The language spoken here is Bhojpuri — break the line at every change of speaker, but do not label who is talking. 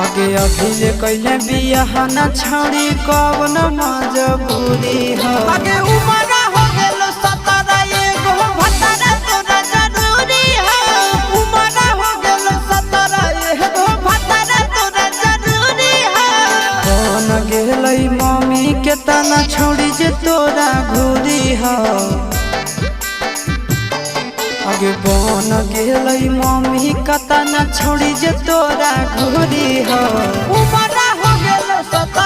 आगे अभिले कैले बियाह न छड़ी कवन मजबूरी है।
आगे उमर हो गेलो 17 एगो भतारा तोरा जरूरी है। उमर हो गेलो 17 एगो भतारा तोरा जरूरी है।
कौन गेलै मम्मी के तना छोड़ी जे तोरा घूरी है। आगे बन गेलै मम्मी कता न छोड़ी जे तोरा घूरी है।
उमर हो गेलो 17